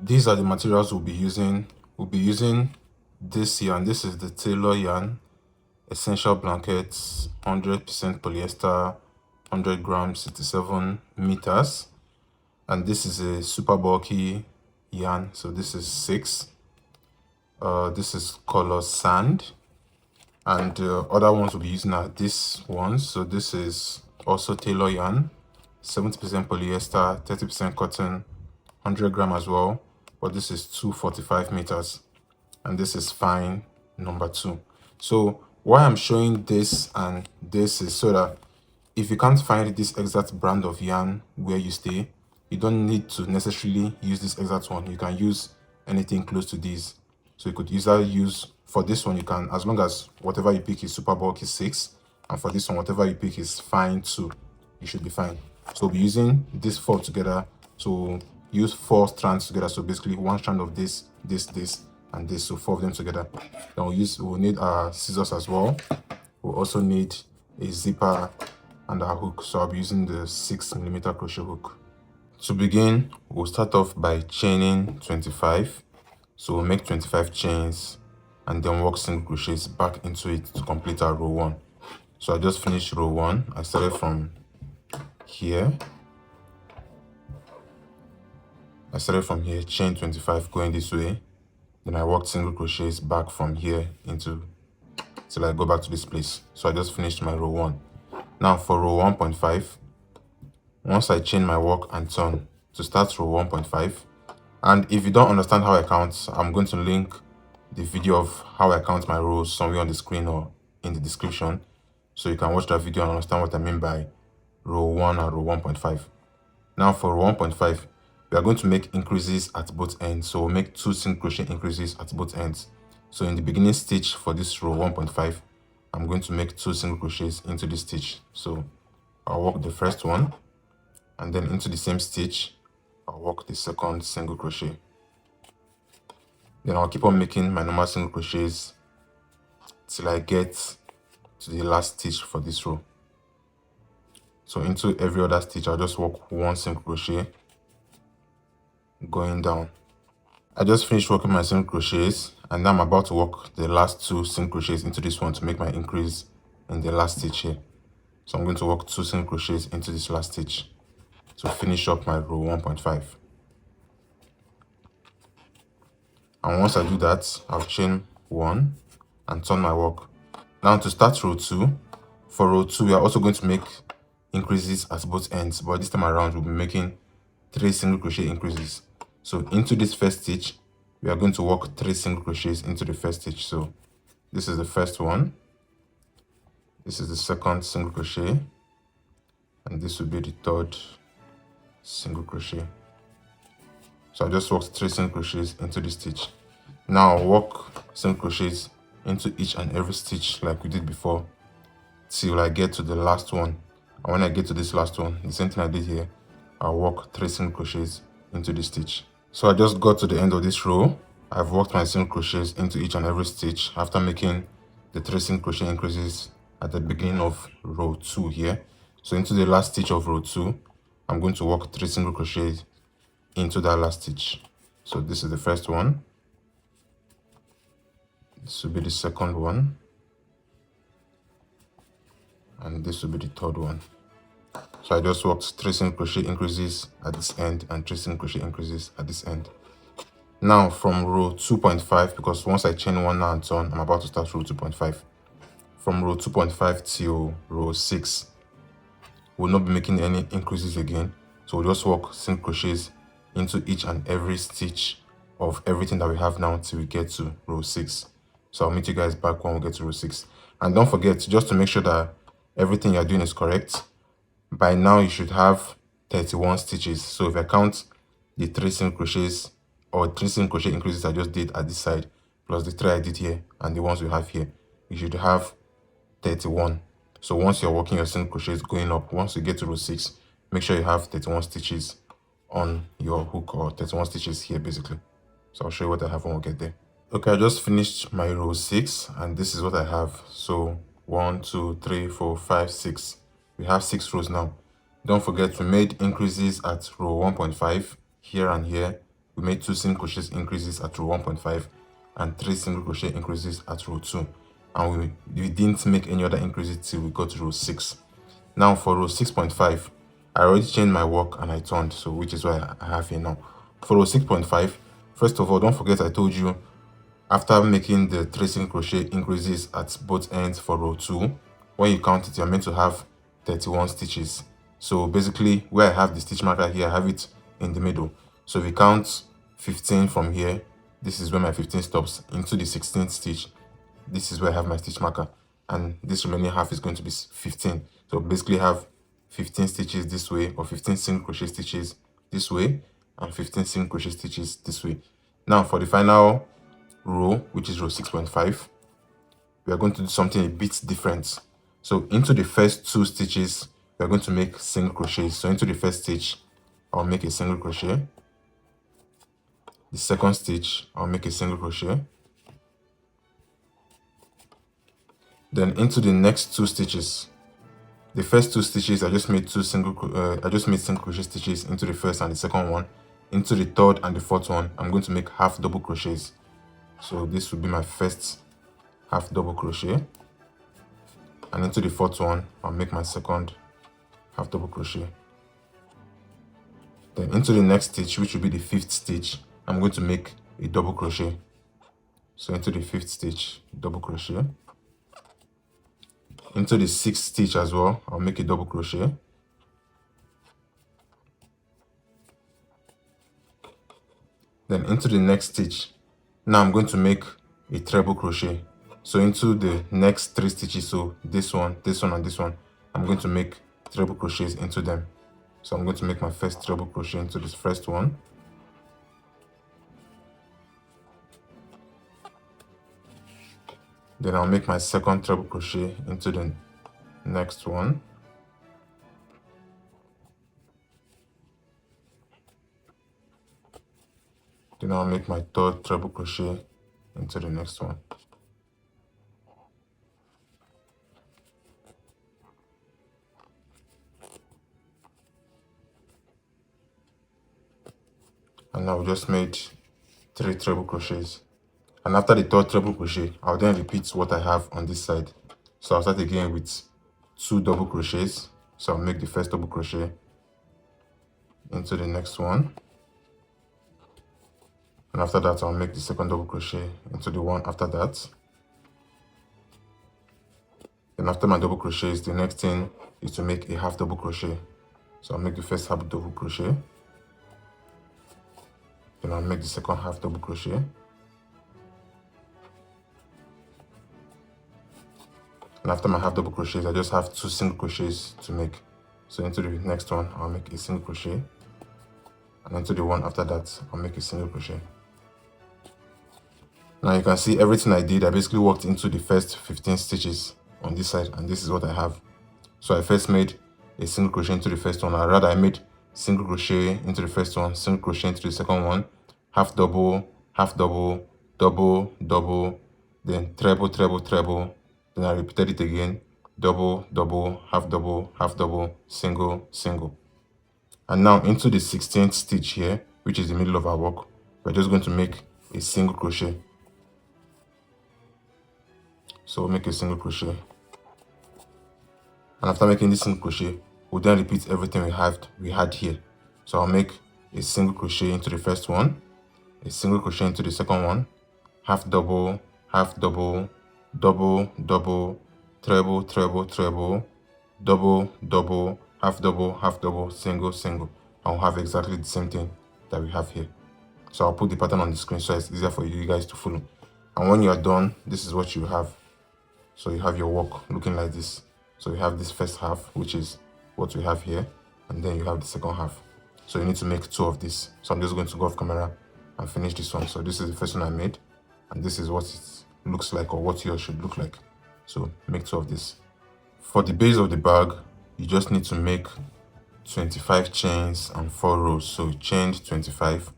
these are the materials we'll be using. We'll be using this yarn. This is the tailor yarn, essential blankets, 100% polyester, 100 grams, 67 meters. And this is a super bulky yarn, so this is 6. This is color sand, and the other ones we'll be using are these ones. So this is also tailor yarn, 70% polyester, 30% cotton, 100 gram as well, but this is 245 meters, and this is fine number 2. So why I'm showing this and this is so that if you can't find this exact brand of yarn where you stay, you don't need to necessarily use this exact one. You can use anything close to these. So you could either use, for this one you can, as long as whatever you pick is super bulky 6, and for this one whatever you pick is fine 2, you should be fine. So we'll be using this 4 together to use 4 strands together. So basically 1 strand of this, and this, so 4 of them together. Then we'll need our scissors as well. We'll also need a zipper and our hook. So I'll be using the 6mm crochet hook. To begin, we'll start off by chaining 25. So we'll make 25 chains and then work single crochets back into it to complete our row 1. So I just finished row 1. I started from here. Chain 25 going this way. Then I worked single crochets back from here till I go back to this place. So I just finished my row 1. Now for row 1.5, once I chain my work and turn to start row 1.5, and if you don't understand how I count, I'm going to link the video of how I count my rows somewhere on the screen or in the description, so you can watch that video and understand what I mean by row 1 and row 1.5. Now for row 1.5, we are going to make increases at both ends. So we'll make 2 single crochet increases at both ends. So in the beginning stitch for this row 1.5, I'm going to make 2 single crochets into this stitch. So I'll work the first one, and then into the same stitch I'll work the second single crochet. Then I'll keep on making my normal single crochets till I get to the last stitch for this row. So into every other stitch I'll just work 1 single crochet going down. I just finished working my single crochets, and now I'm about to work the last 2 single crochets into this one to make my increase in the last stitch here. So I'm going to work 2 single crochets into this last stitch to finish up my row 1.5. And once I do that, I'll chain 1 and turn my work. Now to start row 2, for row 2 we are also going to make increases at both ends, but this time around we'll be making 3 single crochet increases. So into this first stitch we are going to work 3 single crochets into the first stitch. So this is the first one, this is the second single crochet, and this will be the third single crochet. So I just worked 3 single crochets into this stitch. Now I'll work single crochets into each and every stitch like we did before till I get to the last one. And when I get to this last one, the same thing I did here, I'll work 3 single crochets into this stitch. So I just got to the end of this row. I've worked my single crochets into each and every stitch after making the 3 single crochet increases at the beginning of row 2 here. So into the last stitch of row 2, I'm going to work 3 single crochets into that last stitch. So this is the first one, this will be the second one, and this will be the third one. So I just worked 3 single crochet increases at this end and 3 single crochet increases at this end. Now from row 2.5, because once I chain 1 now and turn, I'm about to start row 2.5. From row 2.5 till row 6, we'll not be making any increases again. So we'll just work single crochets into each and every stitch of everything that we have now till we get to row 6. So I'll meet you guys back when we get to row 6. And don't forget, just to make sure that everything you're doing is correct, by now you should have 31 stitches. So if I count the 3 single crochets or 3 single crochet increases I just did at this side, plus the 3 I did here and the ones we have here, you should have 31. So once you're working your single crochets going up, once you get to row 6, make sure you have 31 stitches on your hook, or 31 stitches here basically. So I'll show you what I have when we get there. Okay, I just finished my row 6 and this is what I have. So 1, 2, 3, 4, 5, 6. We have 6 rows now. Don't forget we made increases at row 1.5 here and here, we made 2 single crochet increases at row 1.5 and 3 single crochet increases at row 2, and we didn't make any other increases till we got to row 6. Now for row 6.5, I already changed my work and I turned, so which is why I have here now. For row 6.5, first of all, don't forget I told you after making the 3 single crochet increases at both ends for row 2, when you count it, you're meant to have 31 stitches. So basically, where I have the stitch marker here, I have it in the middle. So if you count 15 from here, this is where my 15 stops, into the 16th stitch, this is where I have my stitch marker, and this remaining half is going to be 15. So basically have 15 stitches this way, or 15 single crochet stitches this way, and 15 single crochet stitches this way. Now for the final row, which is row 6.5, we are going to do something a bit different. So into the first 2 stitches, we are going to make single crochets. So into the first stitch, I'll make a single crochet. The second stitch, I'll make a single crochet. Then into the next 2 stitches, the first 2 stitches, I just made single crochet stitches into the first and the second one. Into the third and the fourth one, I'm going to make half double crochets. So this will be my first half double crochet, and into the fourth one, I'll make my second half double crochet. Then into the next stitch, which will be the 5th stitch, I'm going to make a double crochet. So into the 5th stitch, double crochet. Into the 6th stitch as well, I'll make a double crochet. Then into the next stitch, now I'm going to make a treble crochet. So into the next 3 stitches, so this one, and this one, I'm going to make treble crochets into them. So I'm going to make my first treble crochet into this first one. Then I'll make my second treble crochet into the next one. Then I'll make my third treble crochet into the next one. And now we just made 3 treble crochets. And after the third treble crochet, I'll then repeat what I have on this side. So I'll start again with 2 double crochets. So I'll make the first double crochet into the next one. And after that, I'll make the second double crochet into the one after that. Then after my double crochets, the next thing is to make a half double crochet. So I'll make the first half double crochet. Then I'll make the second half double crochet. And after my half double crochets, I just have 2 single crochets to make. So into the next one, I'll make a single crochet. And into the one after that, I'll make a single crochet. Now you can see everything I did, I basically worked into the first 15 stitches on this side, and this is what I have. So I first made a single crochet into the first one, or rather I made single crochet into the first one, single crochet into the second one, half double, double, double, then treble, treble, treble. Then I repeated it again, double, double, half double, single, single. And now into the 16th stitch here, which is the middle of our work, we're just going to make a single crochet. So we'll make a single crochet. And after making this single crochet, we'll then repeat everything we had here. So I'll make a single crochet into the first one, a single crochet into the second one, half double, double, double, treble, treble, treble, double, half double, single, single. And we'll have exactly the same thing that we have here. So I'll put the pattern on the screen so it's easier for you guys to follow. And when you are done, this is what you have. So you have your work looking like this. So you have this first half, which is what we have here, and then you have the second half. So you need to make 2 of this. So I'm just going to go off camera and finish this one. So this is the first one I made, and this is what it looks like, or what yours should look like. So make 2 of this. For the base of the bag, you just need to make 25 chains and 4 rows. So you chained 25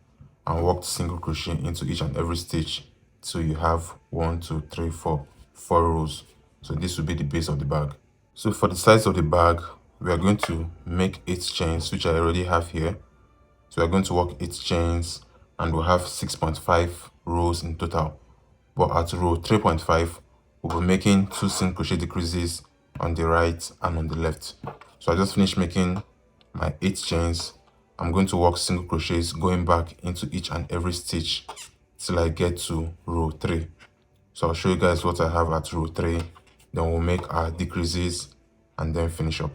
and worked single crochet into each and every stitch till you have 1, 2, 3, 4 rows. So this will be the base of the bag. So for the sides of the bag, we are going to make 8 chains, which I already have here. So we are going to work 8 chains and we'll have 6.5 rows in total. But at row 3.5, we'll be making 2 single crochet decreases on the right and on the left. So I just finished making my 8 chains. I'm going to work single crochets going back into each and every stitch till I get to row 3. So I'll show you guys what I have at row 3, then we'll make our decreases and then finish up.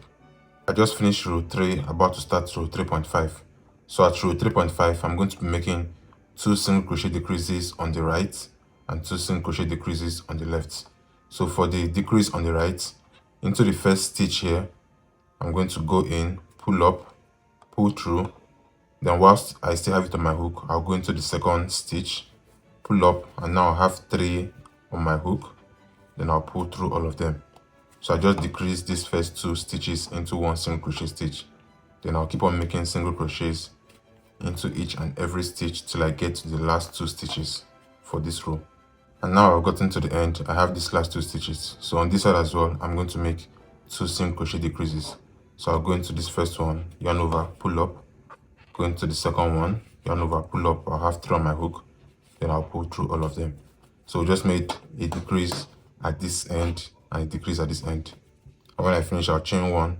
I just finished row 3, about to start row 3.5. So at row 3.5, I'm going to be making 2 single crochet decreases on the right and 2 single crochet decreases on the left. So for the decrease on the right, into the first stitch here, I'm going to go in, pull up, pull through. Then whilst I still have it on my hook, I'll go into the second stitch, pull up, and now I have 3 on my hook. Then I'll pull through all of them. So I just decrease these first 2 stitches into 1 single crochet stitch. Then I'll keep on making single crochets into each and every stitch till I get to the last 2 stitches for this row. And now I've gotten to the end. I have these last 2 stitches. So on this side as well, I'm going to make 2 single crochet decreases. So I'll go into this first one, yarn over, pull up, go into the second one, yarn over, pull up. I'll have 3 on my hook, then I'll pull through all of them. So we just made a decrease at this end and a decrease at this end. And when I finish, I'll chain 1,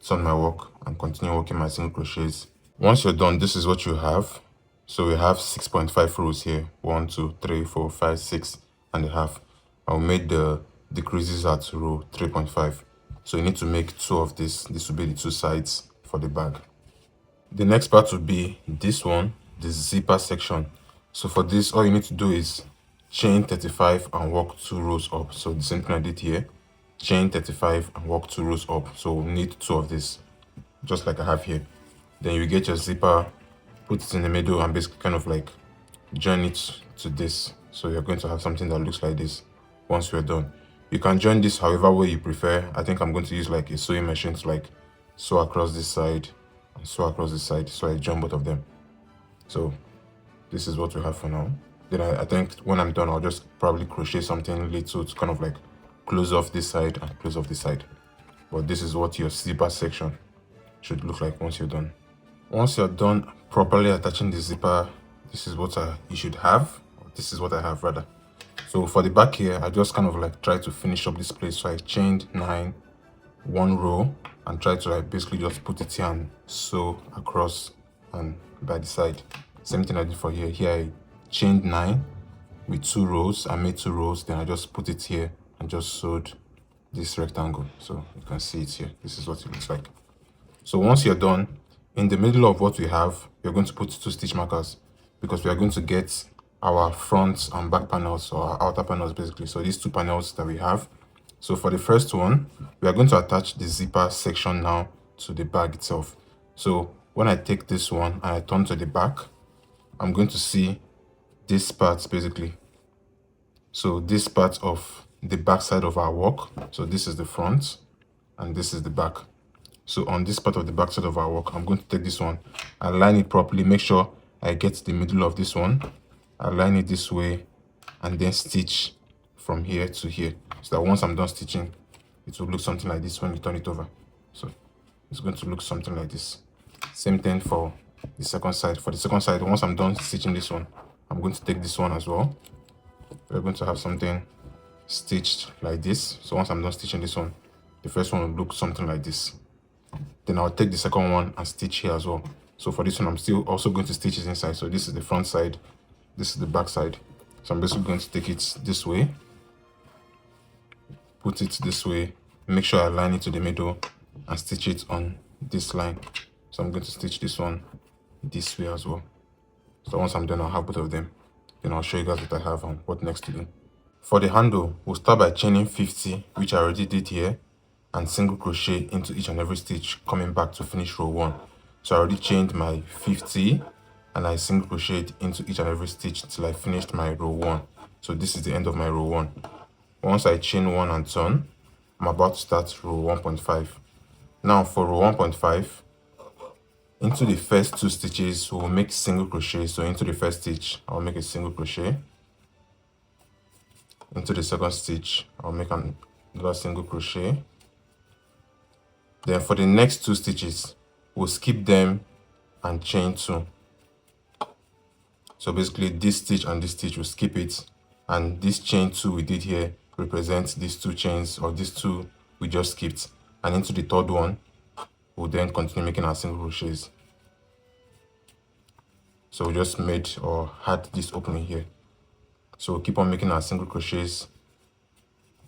turn my work, and continue working my single crochets. Once you're done, this is what you have. So we have 6.5 rows here, 1, 2, 3, 4, 5, 6 and a half. I'll make the decreases at row 3.5. So you need to make 2 of this. This will be the 2 sides for the bag. The next part will be this one, the zipper section. So for this, all you need to do is chain 35 and work 2 rows up. So the same thing I did here, chain 35 and work 2 rows up. So we'll need 2 of this, just like I have here. Then you get your zipper, put it in the middle, and basically kind of like join it to this. So you're going to have something that looks like this once you're done. You can join this however way you prefer. I think I'm going to use like a sewing machine to like sew across this side and sew across this side, so I join both of them. So this is what we have for now. Then I think when I'm done, I'll just probably crochet something little to kind of like close off this side and close off this side. But this is what your zipper section should look like once you're done. Once you're done properly attaching the zipper, this is what you should have. This is what I have rather. So for the back here, I just kind of like try to finish up this place. So I chained 9, 1 row, and try to like basically just put it here and sew across and by the side. Same thing I did for here. Here I chained 9 with 2 rows. I made 2 rows, then I just put it here and just sewed this rectangle. So you can see it here. This is what it looks like. So once you're done, in the middle of what we have, you're going to put 2 stitch markers, because we are going to get our front and back panels, or our outer panels basically. So these 2 panels that we have. So for the first one, we are going to attach the zipper section now to the bag itself. So when I take this one and I turn to the back, I'm going to see this part basically. So this part of the back side of our work. So this is the front and this is the back. So on this part of the back side of our work, I'm going to take this one, align it properly, make sure I get the middle of this one, align it this way, and then stitch from here to here, so that once I'm done stitching, it will look something like this when you turn it over. So it's going to look something like this. Same thing for the second side. For the second side, once I'm done stitching this one, I'm going to take this one as well. We're going to have something stitched like this. So once I'm done stitching this one, the first one will look something like this. Then I'll take the second one and stitch here as well. So for this one, I'm still also going to stitch it inside. So this is the front side, this is the back side. So I'm basically going to take it this way, put it this way, make sure I align it to the middle and stitch it on this line. So I'm going to stitch this one this way as well. So once I'm done, I'll have both of them. Then I'll show you guys what I have and what next to do. For the handle, we'll start by chaining 50, which I already did here, and single crochet into each and every stitch coming back to finish row 1. So I already chained my 50 and I single crocheted into each and every stitch till I finished my row 1. So this is the end of my row 1. Once I chain 1 and turn, I'm about to start row 1.5. Now for row 1.5, into the first 2 stitches, we'll make single crochet. So into the first stitch, I'll make a single crochet. Into the second stitch, I'll make another single crochet. Then for the next 2 stitches, we'll skip them and chain 2. So basically this stitch and this stitch will skip it, and this chain 2 we did here represents these 2 chains, or these 2 we just skipped, and into the third one we'll then continue making our single crochets. So we just made or had this opening here, so we'll keep on making our single crochets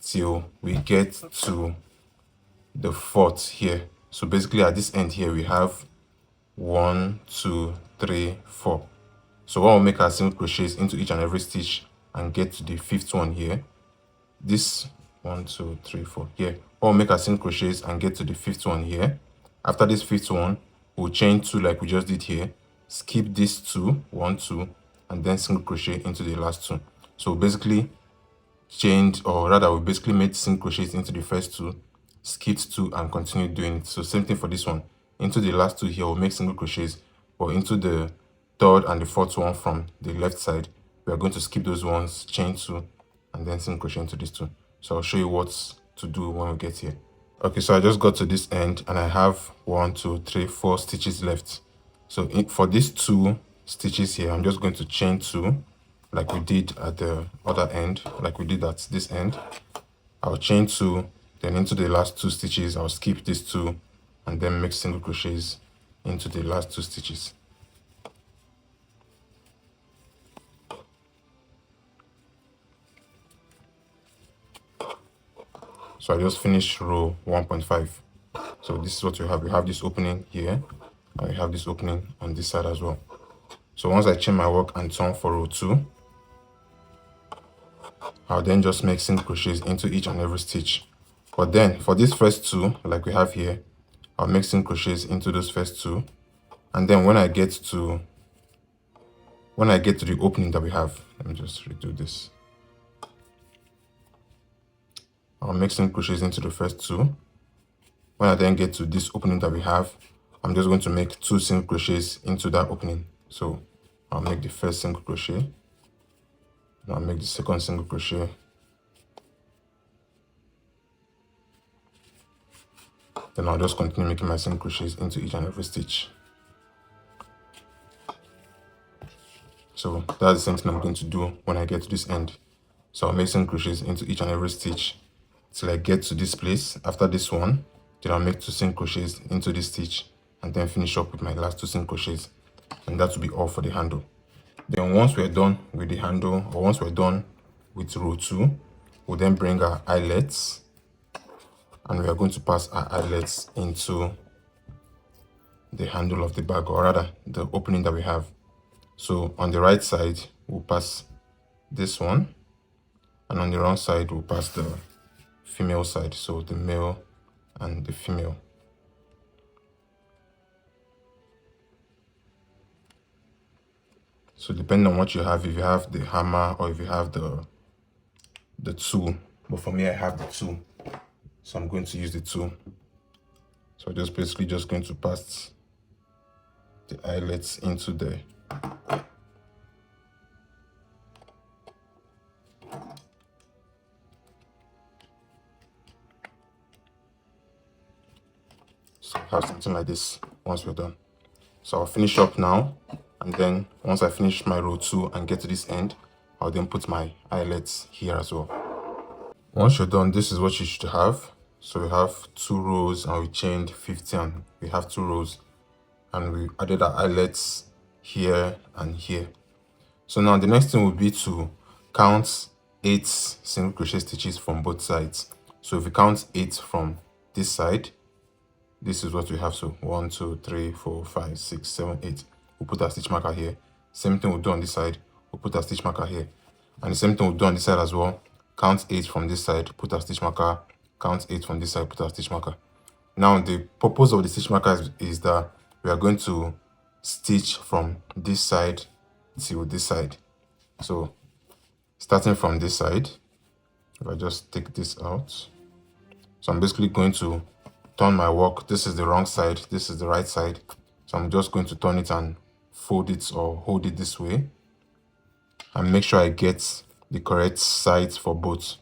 till we get to the 4th here. So basically at this end here we have 1 2 3 4. So when we make our single crochets into each and every stitch and get to the 5th one here, this 1 2 3 4 here, when we make our single crochets and get to the 5th one here, after this 5th one we'll chain 2 like we just did here, skip this 2 1 2, and then single crochet into the last 2. So basically chained, or rather we basically made single crochets into the first 2, skipped 2, and continue doing it. So same thing for this one. Into the last 2 here we'll make single crochets, but into the 3rd and the 4th one from the left side we are going to skip those ones, chain 2, and then single crochet into these 2. So I'll show you what to do when we get here. Okay, so I just got to this end and I have 1 2 3 4 stitches left. So for these 2 stitches here, I'm just going to chain 2 like we did at the other end, like we did at this end. I'll chain 2, then into the last 2 stitches I'll skip these 2 and then make single crochets into the last 2 stitches. So I just finished row 1.5. So this is what you have. You have this opening here, and you have this opening on this side as well. So once I chain my work and turn for row 2, I'll then just make single crochets into each and every stitch. But then for this first 2, like we have here, I'll make single crochets into those first 2, and then when I get to the opening that we have, let me just redo this. I'll make single crochets into the first 2. When I then get to this opening that we have, I'm just going to make 2 single crochets into that opening. So I'll make the first single crochet, and I'll make the second single crochet, then I'll just continue making my single crochets into each and every stitch. So that's the same thing I'm going to do when I get to this end. So I'll make single crochets into each and every stitch till I get to this place. After this one, then I'll make 2 single crochets into this stitch and then finish up with my last 2 single crochets, and that will be all for the handle. Then once we're done with the handle, or once we're done with row 2, we'll then bring our eyelets, and we are going to pass our eyelets into the handle of the bag, or rather the opening that we have. So on the right side we'll pass this one, and on the wrong side we'll pass the female side, so the male and the female. So depending on what you have, if you have the hammer or if you have the tool, but for me I have the tool, so I'm going to use the tool. So just basically just going to pass the eyelets into there. So I have something like this once we're done. So I'll finish up now, and then once I finish my row 2 and get to this end, I'll then put my eyelets here as well. Once you're done, this is what you should have. So we have 2 rows and we chained 15. We have 2 rows and we added our eyelets here and here. So now the next thing will be to count 8 single crochet stitches from both sides. So if we count 8 from this side, this is what we have. So 1 2 3 4 5 6 7 8. We'll put our stitch marker here. Same thing we'll do on this side. We'll put our stitch marker here, and the same thing we'll do on this side as well. Count 8 from this side, put our stitch marker. Count 8 from this side, put our stitch marker. Now the purpose of the stitch marker is that we are going to stitch from this side to this side. So starting from this side, if I just take this out, so I'm basically going to turn my work. This is the wrong side, this is the right side, so I'm just going to turn it and fold it or hold it this way and make sure I get the correct sides for both.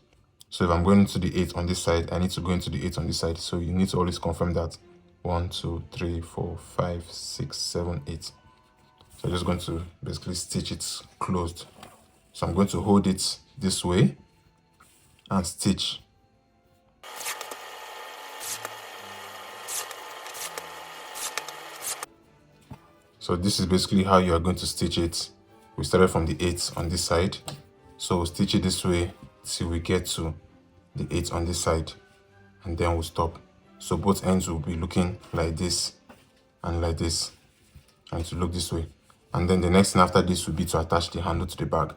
So if I'm going into the 8 on this side, I need to go into the 8 on this side. So you need to always confirm that. 1 2 3 4 5 6 7 8. So So I'm just going to basically stitch it closed. So I'm going to hold it this way and stitch. So this is basically how you are going to stitch it. We started from the 8 on this side. So we'll stitch it this way till we get to the 8 on this side, and then we'll stop. So both ends will be looking like this and like this, and to look this way. And then the next thing after this will be to attach the handle to the bag.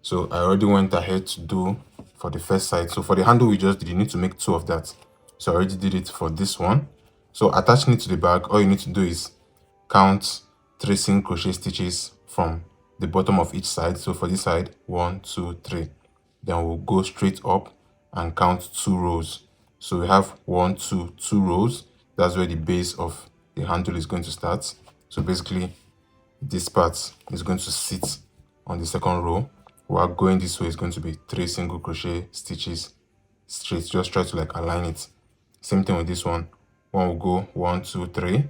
So I already went ahead to do for the first side. So for the handle we just did, you need to make 2 of that. So I already did it for this one. So attaching it to the bag, all you need to do is count 3 single crochet stitches from the bottom of each side. So for this side, 1, 2, 3. Then we'll go straight up and count 2 rows. So we have 1, 2, 2 rows. That's where the base of the handle is going to start. So basically, this part is going to sit on the second row. While going this way is going to be 3 single crochet stitches straight. Just try to like align it. Same thing with this one. One will go 1, 2, 3.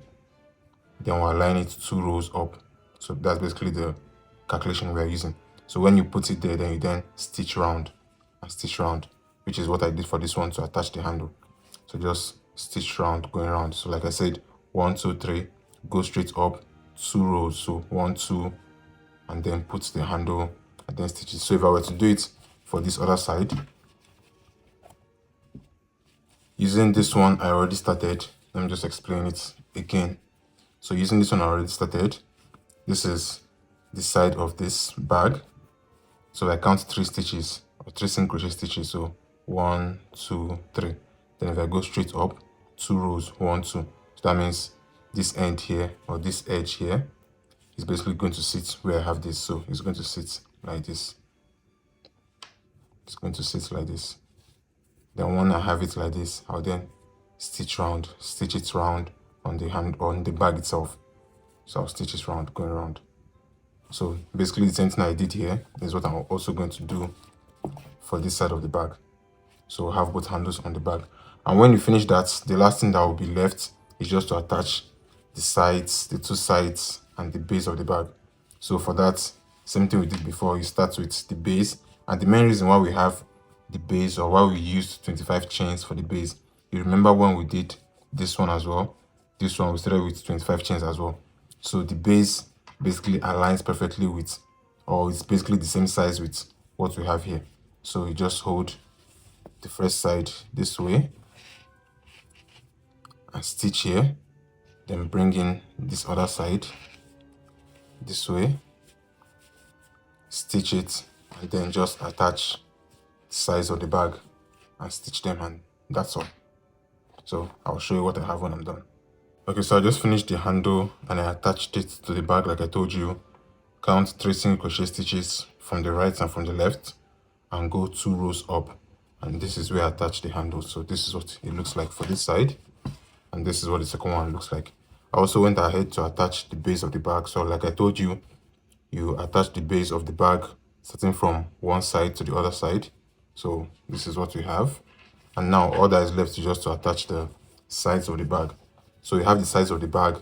Then we'll align it 2 rows up. So that's basically the calculation we are using. So when you put it there, then you then stitch round and stitch round, which is what I did for this one to attach the handle. So just stitch round, going around. So like I said, 1, 2, 3, go straight up 2 rows. So 1, 2, and then put the handle and then stitch it. So if I were to do it for this other side, using this one I already started. Let me just explain it again. So using this one I already started. This is the side of this bag. So I count 3 stitches or 3 single crochet stitches. So 1, 2, 3. Then if I go straight up 2 rows, 1, 2. So that means this end here or this edge here is basically going to sit where I have this. So it's going to sit like this. It's going to sit like this. Then when I have it like this, I'll then stitch it round on the hand, on the bag itself. So I'll stitch it round, going around. So basically the same thing I did here is what I'm also going to do for this side of the bag. So we'll have both handles on the bag. And when you finish that, the last thing that will be left is just to attach the sides, the 2 sides and the base of the bag. So for that, same thing we did before, you start with the base. And the main reason why we have the base, or why we used 25 chains for the base, you remember when we did this one as well, this one we started with 25 chains as well. So the base basically aligns perfectly with, or it's basically the same size with what we have here. So you just hold the first side this way and stitch here, then bring in this other side this way, stitch it, and then just attach the sides of the bag and stitch them, and that's all. So I'll show you what I have when I'm done. Okay, so I just finished the handle and I attached it to the bag like I told you. Count 3 single crochet stitches from the right and from the left and go 2 rows up, and this is where I attach the handle. So this is what it looks like for this side, and this is what the second one looks like. I also went ahead to attach the base of the bag. So like I told you, you attach the base of the bag starting from one side to the other side. So this is what we have, and now all that is left is just to attach the sides of the bag. So you have the sides of the bag.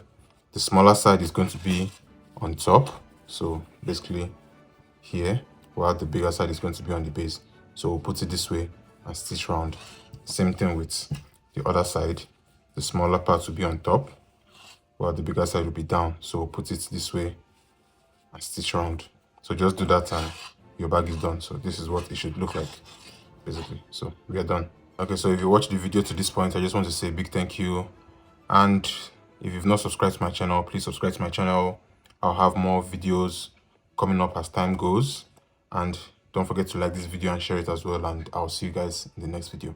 The smaller side is going to be on top, so basically here, while the bigger side is going to be on the base. So we'll put it this way and stitch round. Same thing with the other side. The smaller part will be on top, while the bigger side will be down. So we'll put it this way and stitch round. So just do that and your bag is done. So this is what it should look like, basically. So we are done. Okay, so if you watched the video to this point, I just want to say a big thank you. And if you've not subscribed to my channel, please subscribe to my channel. I'll have more videos coming up as time goes. And don't forget to like this video and share it as well. And I'll see you guys in the next video.